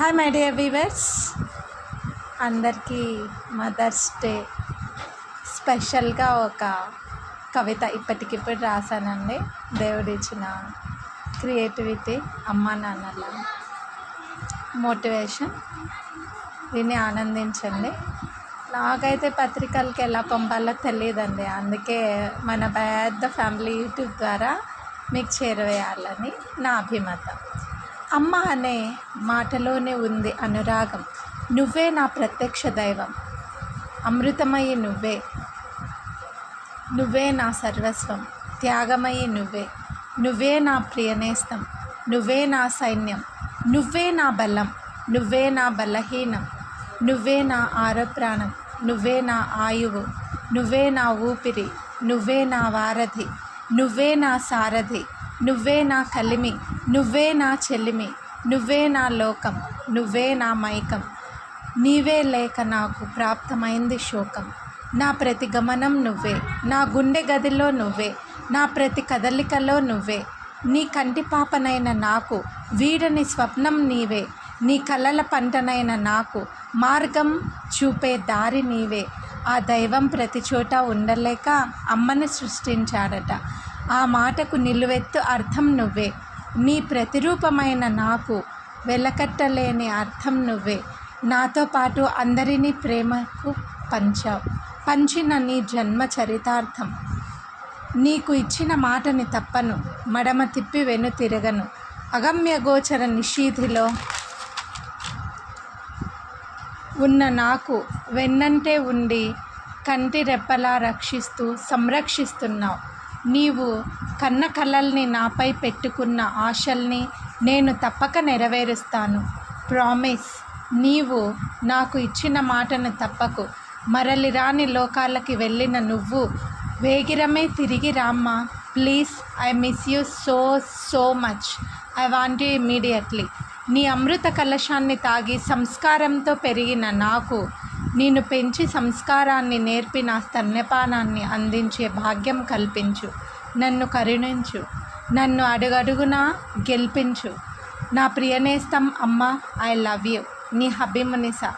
Hi my dear viewers, అందరికీ mothers day స్పెషల్గా ఒక కవిత ఇప్పటికిప్పుడు రాశానండి. దేవుడిచ్చిన క్రియేటివిటీ, అమ్మా నాన్నల మోటివేషన్, విని ఆనందించండి. నాకైతే పత్రికలకి ఎలా పంపాలో తెలియదండి, అందుకే మన పెద్ద ఫ్యామిలీ యూట్యూబ్ ద్వారా మీకు చేరవేయాలని నా అభిమతం. అమ్మ అనే మాటలోనే ఉంది అనురాగం. నువ్వే నా ప్రత్యక్ష దైవం, అమృతమయి నువ్వే, నువ్వే నా సర్వస్వం, త్యాగమయి నువ్వే, నువ్వే నా ప్రియనేస్తం, నువ్వే నా సైన్యం, నువ్వే నా బలం, నువ్వే నా బలహీనం, నువ్వే నా ఆరప్రాణం, నువ్వే నా ఆయువు, నువ్వే నా ఊపిరి, నువ్వే నా వారధి, నువ్వే నా సారథి, నువ్వే నా కలిమి, నువ్వే నా చెలిమి, నువ్వే నా లోకం, నువ్వే నా మైకం, నీవే లేక నాకు ప్రాప్తమైంది శోకం. నా ప్రతి గమనం నువ్వే, నా గుండె గదిలో నువ్వే, నా ప్రతి కదలికలో నువ్వే, నీ కంటి పాపనైన నాకు వీడని స్వప్నం నీవే, నీ కలల పంటనైన నాకు మార్గం చూపే దారి నీవే. ఆ దైవం ప్రతి చోట ఉండలేక అమ్మను సృష్టించాడట, ఆ మాటకు నిలువెత్తు అర్థం నువ్వే, నీ ప్రతిరూపమైన నాకు వెలకట్టలేని అర్థం నువ్వే. నాతో పాటు అందరినీ ప్రేమకు పంచావు, పంచిన నీ జన్మ చరితార్థం. నీకు ఇచ్చిన మాటని తప్పను, మడమ తిప్పి వెను తిరగను. అగమ్య గోచర నిషీధిలో ఉన్న నాకు వెన్నంటే ఉండి కంటి రెప్పలా రక్షిస్తూ సంరక్షిస్తున్నావు. నీవు కన్న కలల్ని నాపై పెట్టుకున్న ఆశల్ని నేను తప్పక నెరవేరుస్తాను. ప్రామిస్, నీవు నాకు ఇచ్చిన మాటను తప్పకు. మరలి రాని లోకాలకి వెళ్ళిన నువ్వు వేగిరమే తిరిగి రామ్మా. Please, I miss you so much. I want you immediately. నీ అమృత కలశాన్ని తాగి సంస్కారంతో పెరిగిన నాకు నిన్ను పెంచి సంస్కారాన్ని నేర్పి నా స్తన్యపానాన్ని అందించే భాగ్యం కల్పించు. నన్ను కరుణించు, నన్ను అడుగడుగునా గెలిపించు. నా ప్రియనేస్తం అమ్మ, ఐ లవ్ యూ. నీ హబీమునిసా.